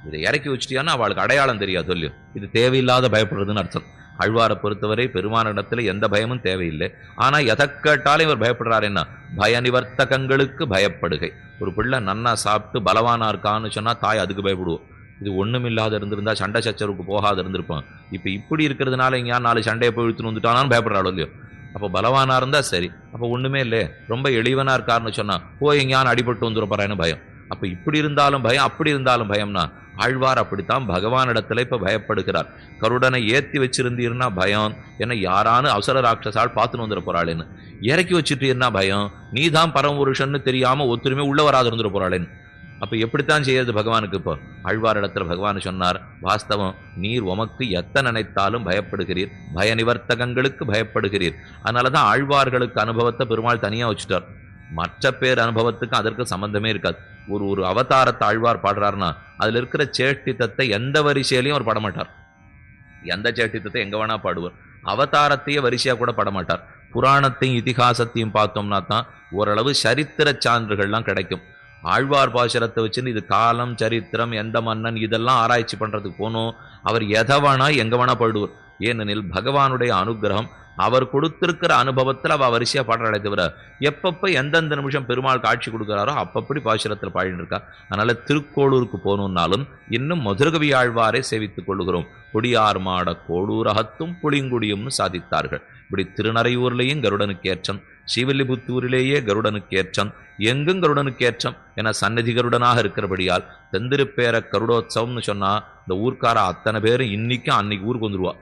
இதை இறக்கி வச்சுட்டியான்னா அவளுக்கு அடையாளம் தெரியாது சொல்லியும். இது தேவையில்லாத பயப்படுறதுன்னு அர்த்தம். ஆழ்வாரை பொறுத்தவரை பெருமானிடத்துல எந்த பயமும் தேவையில்லை. ஆனால் எதை கேட்டாலும் இவர் பயப்படுறாரு. என்ன பய நிவர்த்தகங்களுக்கு பயப்படுகை. ஒரு பிள்ளை நன்னா சாப்பிட்டு பலவானா இருக்கான்னு சொன்னால் தாய் அதுக்கு பயப்படுவோம். இது ஒன்றும் இல்லாத இருந்திருந்தா சண்டை சச்சரவுக்கு போகாத இருந்திருப்பான். இப்போ இப்படி இருக்கிறதுனால எங்கேயா 4 சண்டையை போய் இழுத்துன்னு வந்துட்டானான்னு பயப்படுறாளோ இல்லையோ. அப்போ பலவானா இருந்தால் சரி, அப்போ ஒன்றுமே இல்லை. ரொம்ப எளிவனா இருக்காருன்னு சொன்னால் எங்கேயானு அடிபட்டு வந்துடுப்பாரான்னு பயம். அப்போ இப்படி இருந்தாலும் பயம், அப்படி இருந்தாலும் பயம்னா ஆழ்வார் அப்படித்தான் பகவானிடத்துல இப்போ பயப்படுகிறார். கருடனை ஏற்றி வச்சிருந்தீர்னா பயம், ஏன்னா யாரானு அவசர ராட்சசால் பார்த்துன்னு வந்துட போறாளேன்னு. இறக்கி வச்சுட்டீர்னா பயம், நீ தான் பரமபுருஷன்னு தெரியாமல் ஒத்துருமே உள்ள வராது இருந்துட போறாளேன்னு. அப்போ எப்படித்தான் செய்யறது பகவானுக்கு? இப்போ ஆழ்வாரிடத்துல பகவான் சொன்னார், வாஸ்தவம் நீர் உமக்கு எத்தனை நினைத்தாலும் பயப்படுகிறீர், பய நிவர்த்தகங்களுக்கு பயப்படுகிறீர். அதனால தான் ஆழ்வார்களுக்கு அனுபவத்தை பெருமாள் தனியாக வச்சுட்டார். மற்ற பேர் அனுபவத்துக்கு அதற்கு சம்பந்தமே இருக்காது. ஒரு அவதாரத்தை ஆழ்வார் பாடுறாருன்னா அதில் இருக்கிற சேஷ்டித்தத்தை எந்த வரிசையிலையும் அவர் பாடமாட்டார். எந்த சேஷ்டித்தத்தை எங்கே வேணா பாடுவார். அவதாரத்தையே வரிசையாக கூட பாடமாட்டார். புராணத்தையும் இதிகாசத்தையும் பார்த்தோம்னா தான் ஓரளவு சரித்திர சான்றுகள்லாம் கிடைக்கும். ஆழ்வார் பாசுரத்தை வச்சுன்னு இது காலம் சரித்திரம் எந்த மன்னன் இதெல்லாம் ஆராய்ச்சி பண்ணுறதுக்கு போனோம். அவர் எதை வேணா எங்கே வேணா பாடுவார். ஏனெனில் பகவானுடைய அனுகிரகம் அவர் கொடுத்திருக்கிற அனுபவத்தில் அவள் வரிசையாக பாடுறாளே தவிர எப்பப்போ எந்தெந்த நிமிஷம் பெருமாள் காட்சி கொடுக்குறாரோ அப்பப்படி பாசுரத்தில் பாடின்னு இருக்கா. அதனால் திருக்கோளூருக்கு போகணுன்னாலும் இன்னும் மதுரகவி ஆழ்வாரை சேவித்துக் கொள்ளுகிறோம். கொடியார் மாட கோளூரகத்தும் புளிங்குடியும்னு சாதித்தார்கள். இப்படி திருநறையூர்லேயும் கருடனுக்கு ஏற்றம், ஸ்ரீவில்லிபுத்தூரிலேயே கருடனுக்கு ஏற்றம், எங்கும் கருடனுக்கு ஏற்றம். என சன்னதி கருடனாக இருக்கிறபடியால் தெந்திருப்பேர கருடோத்சவம்னு சொன்னால் இந்த ஊர்க்கார அத்தனை பேரும் இன்னைக்கும் அன்னைக்கு ஊருக்கு வந்துடுவா.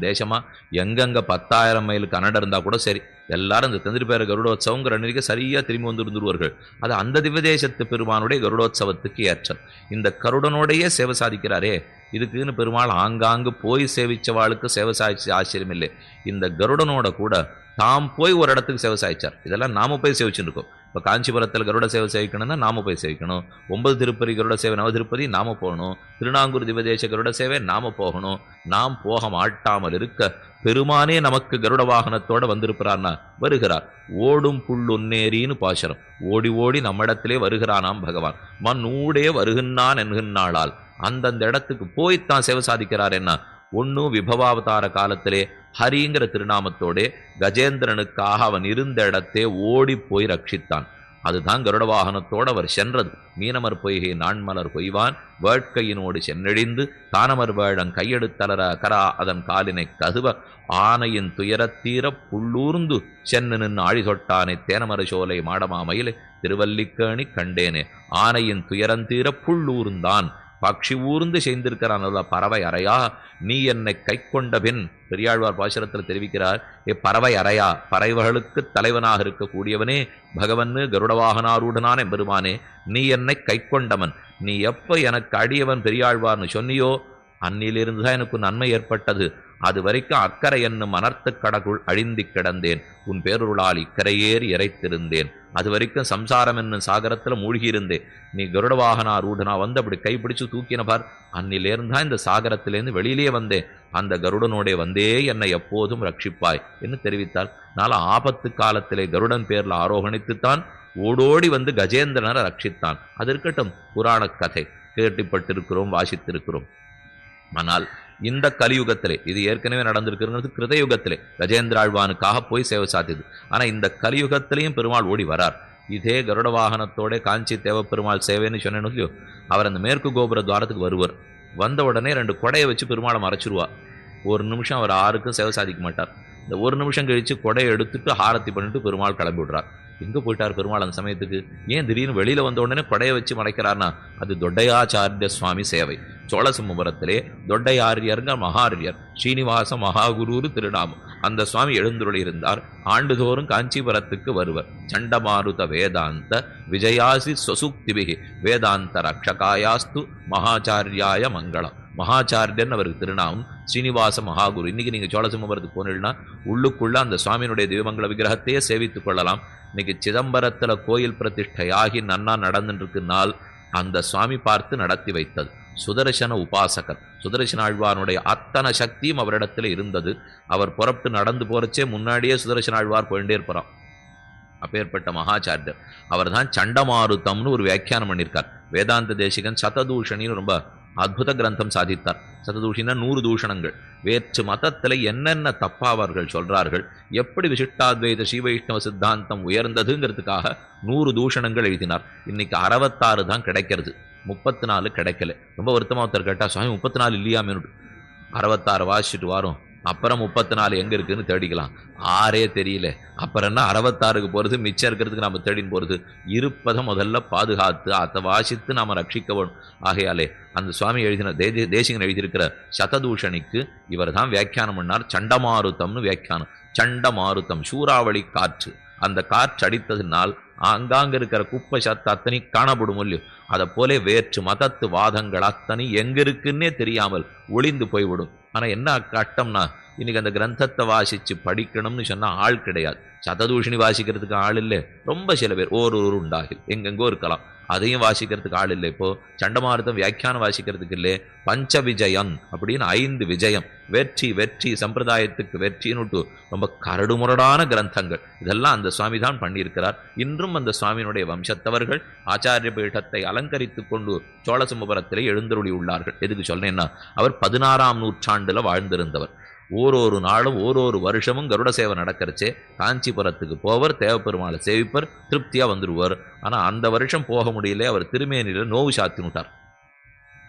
தேசமா எங்கெங்கே 10,000 மைல் கன்னடம் இருந்தால் கூட சரி, எல்லாரும் இந்த தெந்திருப்பேர கருடோத்சவங்கிற அன்னைக்கு சரியாக திரும்பி வந்துருந்துருவார்கள். அது அந்த திவ்யதேசத்து பெருமானுடைய கருடோத்சவத்துக்கு ஏற்றம். இந்த கருடனோடையே சேவை சாதிக்கிறாரே, இதுக்குன்னு பெருமாள் ஆங்காங்கு போய் சேவிச்சவாளுக்கு சேவை சாதிச்சு ஆச்சரியம் இல்லை. இந்த கருடனோட கூட தாம் போய் ஒரு இடத்துக்கு சேவை சாய்ச்சார். இதெல்லாம் நாம போய் சேவிச்சுட்டு இருக்கோம். இப்போ காஞ்சிபுரத்தில் கருட சேவை சேவிக்கணும்னா நாம போய் சேவிக்கணும். 9 திருப்பதி கருட சேவை, நவ திருப்பதி நாம போகணும். திருநாங்கூர் திவதேச கருட சேவை நாம போகணும். நாம் போக மாட்டாமல் இருக்க பெருமானே நமக்கு கருட வாகனத்தோட வந்திருக்கிறார்னா வருகிறார். ஓடும் புள்ளுன்னேரின்னு பாசுரம். ஓடி ஓடி நம்மிடத்திலே வருகிறானாம் பகவான். மண்ணூடே வருகின்றான் என்கின்றாளால் அந்தந்த இடத்துக்கு போய்த்தான் சேவை சாதிக்கிறார். என்ன ஒன்னு விபவாவதார காலத்திலே ஹரிங்கிற திருநாமத்தோடே கஜேந்திரனுக்காக அவன் இருந்த இடத்தே ஓடி போய் ரட்சித்தான். அதுதான் கருட வாகனத்தோடு அவர் சென்றது. மீனமர் பொய்கை நான்மலர் கொய்வான் வேட்கையினோடு சென்னெழிந்து தானமர் வேழங் கையெடுத்தலர கரா அதன் காலினை கதுவ ஆனையின் துயரத்தீர புள்ளூர்ந்து சென்னு நின்று ஆழி தொட்டானை தேனமர சோலை மாடமாமையிலே திருவல்லிக்கேணி கண்டேனே. ஆனையின் துயரந்தீர புள்ளூர்ந்தான், பக்ஷி ஊர்ந்து செய்திருக்கிறான். பறவை அறையா நீ என்னை கை கொண்ட பின் பெரியாழ்வார் பாசுரத்தில் தெரிவிக்கிறார். பறவை அறையா, பறவைகளுக்கு தலைவனாக இருக்கக்கூடியவனே பகவன்னு கருடவாகனாரூடனான பெருமானே, நீ என்னை கை கொண்டவன். நீ எப்ப எனக்கு அடியவன் பெரியாழ்வார்னு சொன்னியோ அன்னிலிருந்து தான் எனக்கு நன்மை ஏற்பட்டது. அது வரைக்கும் அக்கறை என்னும் அனர்த்த கடக்குள் அழிந்தி கிடந்தேன். உன் பேருளால் இக்கரையேறி இறைத்திருந்தேன். அது வரைக்கும் சம்சாரம் என்னும் சாகரத்தில் மூழ்கியிருந்தேன். நீ கருட வாகனாரூடனா வந்து அப்படி கைப்பிடிச்சு தூக்கின பார். அன்னிலேருந்தா இந்த சாகரத்திலேருந்து வெளியிலேயே வந்தேன். அந்த கருடனோடே வந்தே என்னை எப்போதும் ரட்சிப்பாய் என்று தெரிவித்தார். நாள ஆபத்து காலத்திலே கருடன் பேர்ல ஆரோகணித்துத்தான் ஓடோடி வந்து கஜேந்திரனை ரட்சித்தான். அது இருக்கட்டும், புராண கதை கேட்டுப்பட்டிருக்கிறோம், வாசித்திருக்கிறோம். ஆனால் இந்த கலியுகத்திலே இது ஏற்கனவே நடந்திருக்கிறது. கிருதயுகத்திலே கஜேந்திராழ்வானுக்காக போய் சேவை சாத்தியது. ஆனால் இந்த கலியுகத்திலையும் பெருமாள் ஓடி வரார். இதே கருட வாகனத்தோட காஞ்சி தேவப்பெருமாள் சேவைன்னு சொன்னேன்னு இல்லையோ, அவர் அந்த மேற்கு கோபுர துவாரத்துக்கு வருவார். வந்த உடனே 2 கொடையை வச்சு பெருமாளை மறைச்சிருவா. ஒரு நிமிஷம் அவர் யாருக்கும் சேவை சாதிக்க மாட்டார். இந்த ஒரு நிமிஷம் கழிச்சு கொடையை எடுத்துட்டு ஆரத்தி பண்ணிட்டு பெருமாள் கிளம்பி விடுறார். எங்கே போயிட்டார் பெருமாள் அந்த சமயத்துக்கு? ஏன் திடீர்னு வெளியில் வந்த உடனே கொடையை வச்சு மறைக்கிறார்னா அது தொட்டையாச்சாரிய சுவாமி சேவை. சோழசிம்மபுரத்திலே தொட்டையாரியருங்க மகாரியர் ஸ்ரீனிவாச மகாகுரு திருநாமம். அந்த சுவாமி எழுந்துருளி இருந்தார். ஆண்டுதோறும் காஞ்சிபுரத்துக்கு வருவர். சண்டமாருத வேதாந்த விஜயாசி சொசுக்திபிகி வேதாந்த ரக்ஷகாயாஸ்து மகாச்சாரியாய மங்களம். மகாச்சாரியன் அவருக்கு திருநாமம். ஸ்ரீனிவாச மகாகுரு. இன்னைக்கு நீங்க சோழசிம்மபுரத்துக்கு போனீங்கன்னா உள்ளுக்குள்ள அந்த சுவாமியினுடைய திவ்யமங்கல விக்கிரகத்தையே சேவித்துக் கொள்ளலாம். இன்னைக்கு சிதம்பரத்துல கோயில் பிரதிஷ்டையாகி நன்னா நடந்துருக்கு நாள் அந்த சுவாமி பார்த்து நடத்தி வைத்தது. சுதர்சன உபாசகர். சுதர்சன ஆழ்வானுடைய அத்தனை சக்தியும் அவரிடத்துல இருந்தது. அவர் புறப்பட்டு நடந்து போறச்சே முன்னாடியே சுதர்சன ஆழ்வார் போயிட்டே இருப்பாராம். அப்பேற்பட்ட மகாச்சாரியர் அவர் தான் சண்டமாருத்தம்னு ஒரு வியாக்கியானம் பண்ணியிருக்கார். வேதாந்த தேசிகன் சததூஷணின்னு ரொம்ப அற்புத கிரந்தம் சாதித்தார். சததூஷினா 100 தூஷணங்கள். வேற்று மதத்தில் என்னென்ன தப்பா அவர்கள் சொல்றார்கள், எப்படி விசிஷ்டாத்வைத ஸ்ரீவைஷ்ணவ சித்தாந்தம் உயர்ந்ததுங்கிறதுக்காக 100 தூஷணங்கள் எழுதினார். இன்னைக்கு 66 தான் கிடைக்கிறது, 34 கிடைக்கல. ரொம்ப வருத்தமாக ஒருத்தர் கேட்டா, சுவாமி 34 இல்லையாமே. 66 வாசிச்சுட்டு வரும், அப்புறம் 34 எங்க இருக்குன்னு தேடிக்கலாம். 6 தெரியல, அப்புறம் என்ன 66க்கு போறது, மிச்சம் இருக்கிறதுக்கு நம்ம தேடின்னு போறது. இருப்பதை முதல்ல பாதுகாத்து அதை வாசித்து நாம ரட்சிக்க வேணும். ஆகையாலே அந்த சுவாமி எழுதின தேசிகன் எழுதியிருக்கிற சததூஷணிக்கு இவர் தான் வியாக்கியானம் பண்ணார். சண்டமாருத்தம்னு வியாக்கியானம். சண்டமாருத்தம் சூறாவளி காற்று. அந்த காற்று அடித்ததினால் ஆங்காங்க இருக்கிற குப்பை சத்து அத்தனை காணப்படும் இல்லையோ, அதை போல வேற்று மதத்து வாதங்கள் அத்தனை எங்க இருக்குன்னே தெரியாமல் ஒளிந்து போய்விடும். ஆனா என்ன கட்டம்னா, இன்னைக்கு அந்த கிரந்தத்தை வாசிச்சு படிக்கணும்னு சொன்னா ஆள் கிடையாது. சததூஷணி வாசிக்கிறதுக்கு ஆள் இல்லை. ரொம்ப சில பேர் ஒரு உண்டாகில் எங்கெங்கோ இருக்கலாம், அதையும் வாசிக்கிறதுக்கு ஆள் இல்லை. இப்போ சண்டமாருத்தம் வியாக்கியானம் வாசிக்கிறதுக்கு இல்லை. பஞ்ச விஜயம் அப்படின்னு 5 விஜயம், வெற்றி வெற்றி சம்பிரதாயத்துக்கு வெற்றின்னு ரொம்ப கரடுமுரடான கிரந்தங்கள். இதெல்லாம் அந்த சுவாமி தான் பண்ணியிருக்கிறார். இன்றும் அந்த சுவாமியினுடைய வம்சத்தவர்கள் ஆச்சாரிய பீடத்தை அலங்கரித்து கொண்டு சோழசிம்மபுரத்திலே எழுந்தருளி உள்ளார்கள். எதுக்கு சொல்றேன்னா, அவர் 16ஆம் நூற்றாண்டுல வாழ்ந்திருந்தவர். ஓரொரு நாளும் ஓரொரு வருஷமும் கருட சேவை நடக்கிறச்சே காஞ்சிபுரத்துக்கு போவர், தேவப்பெருமாளை சேவிப்பர், திருப்தியா வந்துடுவார். ஆனா அந்த வருஷம் போக முடியல. அவர் திருமேனியில நோவு சாத்தினுட்டார்.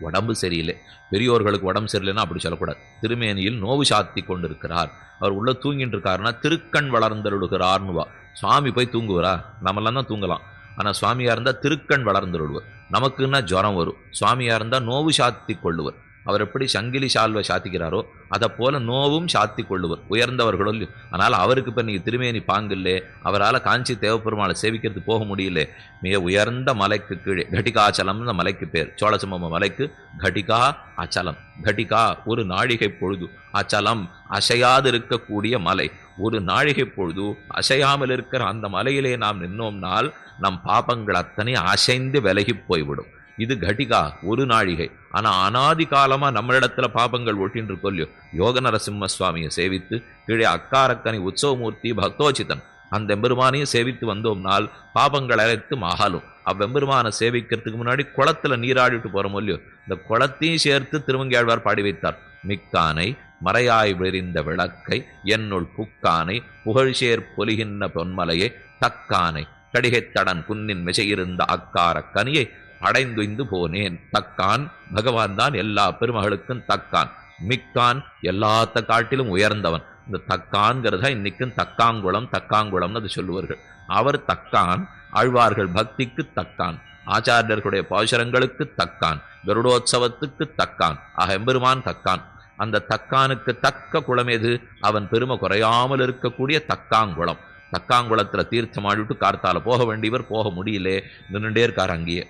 உடம்பு சரியில்லை. பெரியோர்களுக்கு உடம்பு சரியில்லைன்னா அப்படி சொல்லக்கூடாது. திருமேனியில் நோவு சாத்தி கொண்டிருக்கிறார். அவர் உள்ள தூங்கிட்டு இருக்காருன்னா திருக்கண் வளர்ந்தருளுகிறார்னுவா. சுவாமி போய் தூங்குவாரா? நம்மெல்லாம் தான் தூங்கலாம். ஆனா சுவாமியா இருந்தா திருக்கண் வளர்ந்தருள்வர். நமக்குன்னா ஜுரம் வரும். சுவாமியா இருந்தா நோவு சாத்தி கொள்ளுவர். அவர் எப்படி சங்கிலி சால்வை சாத்திக்கிறாரோ அதை போல நோவும் சாத்தி கொள்ளுவர் உயர்ந்தவர்களும். ஆனால் அவருக்கு இப்போ நீங்கள் திருமேனி பாங்கில்லே, அவரால் காஞ்சி தேவப்பெருமாளை சேவிக்கிறதுக்கு போக முடியல. மிக உயர்ந்த மலைக்கு கீழே கட்டிகாச்சலம்னு மலைக்கு பேர், சோழசம்பவ மலைக்கு கட்டிகா அச்சலம். கட்டிகா ஒரு நாழிகை பொழுது, அச்சலம் அசையாது இருக்கக்கூடிய மலை. ஒரு நாழிகை பொழுது அசையாமல் இருக்கிற அந்த மலையிலே நாம் நின்னோம்னால் நம் பாபங்கள் அத்தனை அசைந்து விலகி போய்விடும். இது கட்டிகா ஒரு நாழிகை. ஆனா அனாதி காலமா நம்மளிடத்துல பாபங்கள் ஒட்டின்னு இருக்கோல்லையோ, யோக நரசிம்ம சுவாமியை சேவித்து கீழே அக்காரக்கனி உற்சவமூர்த்தி பக்தோச்சிதன் அந்த எம்பெருமானையும் சேவித்து வந்தோம்னால் பாபங்கள் அழைத்து மகாலும். அவ்வெம்பெருமானை சேவிக்கிறதுக்கு முன்னாடி குளத்துல நீராடிட்டு போறோம் இல்லையோ, இந்த குளத்தையும் சேர்த்து திருமங்கையாழ்வார் பாடி வைத்தார். மிக்கானை மறையாய் விரிந்த விளக்கை என்னுள் புக்கானை புகழ்சேர் பொலிகின்ற பொன்மலையை தக்கானை கடிகைத்தடன் குன்னின் மிசையிருந்த அக்கார கனியை அடைந்துய்ந்து போனேன். தக்கான் பகவான் தான் எல்லா பெருமகளுக்கும் தக்கான். மிக்கான் எல்லாத்த காட்டிலும் உயர்ந்தவன். இந்த தக்கான்கிறத இன்னைக்கும் தக்காங்குளம் தக்காங்குளம்னு அது சொல்லுவார்கள். அவர் தக்கான், ஆழ்வார்கள் பக்திக்கு தக்கான், ஆச்சாரியர்களுடைய பாசுரங்களுக்கு தக்கான், கருடோத்சவத்துக்கு தக்கான். ஆக எம்பெருமான் தக்கான். அந்த தக்கானுக்கு தக்க குளம் எது? அவன் பெருமை குறையாமல் இருக்கக்கூடிய தக்காங்குளம். தக்காங்குளத்துல தீர்த்தம் ஆடிவிட்டு கார்த்தால போக வேண்டியவர் போக முடியல, நின்றுட்டே இருக்கார் அங்கேயே.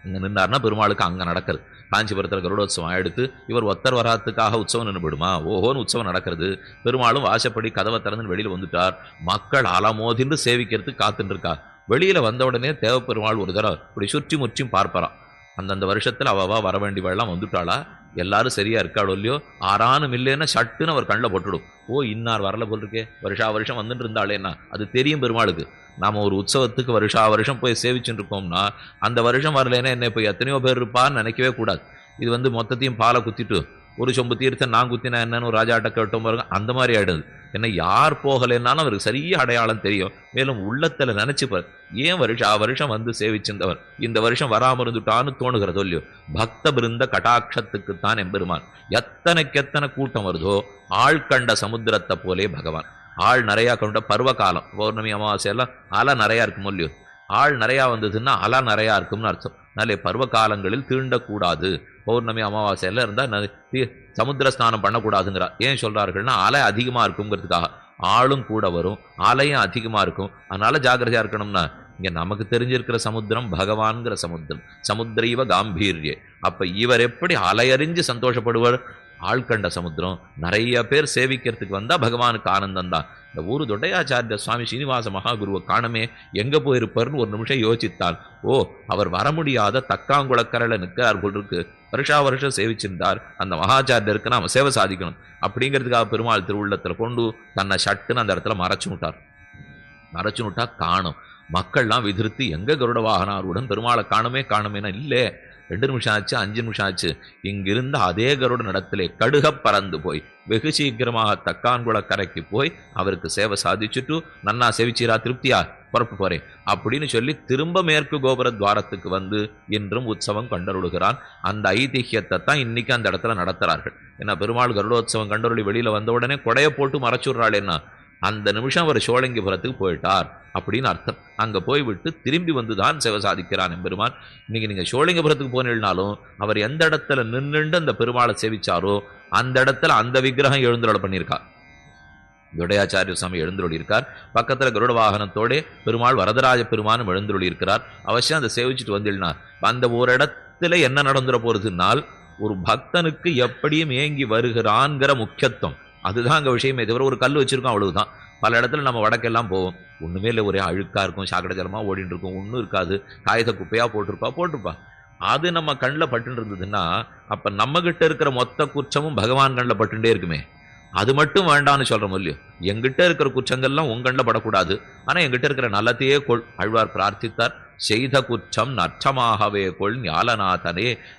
இங்கே நின்றார்னா பெருமாளுக்கு அங்கே நடக்கிறது. காஞ்சிபுரத்தில் கருடோத்சவம் எடுத்து இவர் ஒத்தர் வராத்துக்காக உற்சவம் நின்று போயிடுமா? ஓஹோன்னு உற்சவம் நடக்கிறது. பெருமாளும் வாசப்படி கதவை திறந்து வெளியில் வந்துட்டார். மக்கள் அலமோதின்று சேவிக்கிறதுக்கு காத்துட்டு இருக்கார். வெளியில் வந்த உடனே தேவப்பெருமாள் ஒரு தடவை இப்படி சுற்றி முற்றியும் பார்ப்பறான். அந்தந்த வருஷத்தில் அவவா வர வேண்டியவெல்லாம் வந்துட்டாளா, எல்லாரும் சரியா இருக்காளோ இல்லையோ, ஆறானும் இல்லைன்னா சட்டுன்னு அவர் கண்ணில் போட்டுடும். ஓ இன்னார் வரல போல் இருக்கே, வருஷா வருஷம் வந்துட்டு இருந்தாளேன்னா அது தெரியும் பெருமாளுக்கு. நாம் ஒரு உற்சவத்துக்கு வருஷா வருஷம் போய் சேவிச்சுட்டு இருக்கோம்னா அந்த வருஷம் வரலைன்னா என்ன இப்போ எத்தனையோ பேர் இருப்பான்னு நினைக்கவே கூடாது. இது மொத்தத்தையும் பாலை குத்திட்டு ஒரு சொம்பு தீர்த்தம் நான் குத்தினா என்னன்னு ஒரு ராஜாட்ட கேட்டோம் பாருங்க, அந்த மாதிரி ஆயிடுது. என்ன யார் போகலைன்னாலும் அவருக்கு சரியா அடையாளம் தெரியும். மேலும் உள்ளத்துல நினைச்சுப்பார், ஏன் வருஷா வருஷம் வந்து சேவிச்சிருந்தவர் இந்த வருஷம் வராமல் இருந்துட்டான்னு தோணுகிறதோ இல்லையோ. பக்த பிருந்த கட்டாட்சத்துக்குத்தான் எம்பெருமான். எத்தனைக்கெத்தனை கூட்டம் வருதோ ஆழ்கண்ட சமுத்திரத்தை போலே பகவான். ஆள் நிறையா கொண்ட பருவ காலம், பௌர்ணமி அமாவாசையெல்லாம் அலை நிறையா இருக்கும் இல்லையோ. ஆள் நிறையா வந்ததுன்னா அலை நிறையா இருக்கும்னு அர்த்தம். நல்ல பருவ காலங்களில் தீண்டக்கூடாது. பௌர்ணமி அமாவாசையெல்லாம் இருந்தால் சமுத்திர ஸ்நானம் பண்ணக்கூடாதுங்கிறா. ஏன் சொல்றார்கள்னா அலை அதிகமாக இருக்குங்கிறதுக்காக. ஆளும் கூட வரும், அலையும் அதிகமாக இருக்கும். அதனால ஜாக்கிரதையா இருக்கணும்னா இங்கே நமக்கு தெரிஞ்சிருக்கிற சமுத்திரம் பகவான்கிற சமுத்திரம். சமுத்திரைவ காம்பீர்யே. அப்போ இவர் எப்படி அலையறிஞ்சு சந்தோஷப்படுவார்? ஆழ்கண்ட சமுத்திரம். நிறைய பேர் சேவிக்கிறதுக்கு வந்தால் பகவானுக்கு ஆனந்தம் தான். இந்த ஊரு தொட்டையாச்சாரிய சுவாமி ஸ்ரீனிவாச மகாகுருவை காணமே, எங்கே போயிருப்பார்னு ஒரு நிமிஷம் யோசித்தால், ஓ அவர் வர முடியாத தக்காங்குளக்கரையில் நிற்கிறார் போல் இருக்கு. வருஷா வருஷம் சேவிச்சிருந்தார். அந்த மகாச்சாரியருக்கு நாம் சேவை சாதிக்கணும் அப்படிங்கிறதுக்காக பெருமாள் திருவுள்ளத்தில் கொண்டு தன்னை சட்டுன்னு அந்த இடத்துல மறைச்சு விட்டா காணும். மக்கள்லாம் விதிர்த்து எங்கே கருட வாகனாருடன் பெருமாளை காணுமேனா இல்லை. 2 நிமிஷம் ஆச்சு, 5 நிமிஷம் ஆச்சு. இங்கிருந்த அதே கருட நடத்திலே கடுக பறந்து போய் வெகு சீக்கிரமாக தக்கான்குளக்கரைக்கு போய் அவருக்கு சேவை சாதிச்சுட்டு, நன்னா சேவிச்சீரா, திருப்தியா, புறப்பு போறேன் அப்படின்னு சொல்லி திரும்ப மேற்கு கோபுர துவாரத்துக்கு வந்து இன்றும் உற்சவம் கண்டருடுகிறான். அந்த ஐதிஹ்யத்தை தான் இன்னைக்கு அந்த இடத்துல நடத்துறார்கள். ஏன்னா பெருமாள் கருடோத்சவம் கண்டருளி வெளியில வந்த உடனே கொடையை போட்டு மறைச்சுடுறாளேன்னா அந்த நிமிஷம் அவர் சோழங்கிபுரத்துக்கு போயிட்டார் அப்படின்னு அர்த்தம். அங்கே போய்விட்டு திரும்பி வந்து தான் சேவை சாதிக்கிறான் எம்பெருமான். இன்னைக்கு நீங்கள் சோழங்கிபுரத்துக்கு போனீங்கனாலும் அவர் எந்த இடத்துல நின்றுண்டு அந்த பெருமாளை சேவிச்சாரோ அந்த இடத்துல அந்த விக்கிரகம் எழுந்துருளை பண்ணியிருக்கா. தொடையாச்சாரிய சுவாமி எழுந்துருளி இருக்கார். பக்கத்தில் கருட வாகனத்தோட பெருமாள் வரதராஜ பெருமானும் எழுந்துருளி இருக்கிறார். அவசியம் அதை சேவிச்சுட்டு வந்துடனா அந்த ஒரு இடத்துல என்ன நடந்துட போறதுனால் ஒரு பக்தனுக்கு எப்படியும் ஏங்கி வருகிறான்கிற முக்கியத்துவம் அதுதான் அங்கே விஷயமே. தவிர ஒரு கல் வச்சிருக்கோம் அவ்வளவுதான். பல இடத்துல நம்ம வடக்கெல்லாம் போவோம், ஒன்றுமே இல்லை, ஒரே அழுக்காக இருக்கும், சாக்கடை ஜலமாக ஓடிட்டு இருக்கும், ஒன்றும் இருக்காது, காயத்தை குப்பையாக போட்டிருப்பா. அது நம்ம கண்ணில் பட்டுன்னு இருந்ததுன்னா அப்போ நம்மகிட்ட இருக்கிற மொத்த குற்றமும் பகவான் கண்ணில் பட்டுட்டே இருக்குமே. அது மட்டும் வேண்டான்னு சொல்கிறோம் இல்லையோ. எங்கிட்ட இருக்கிற குற்றங்கள்லாம் உங்க கண்ணில் படக்கூடாது, ஆனால் எங்கிட்ட இருக்கிற நல்லத்தையே கொள். ஆழ்வார் பிரார்த்தித்தார், செய்த குற்றம் நற்றமாகவே கொள் ஞாலநாதனே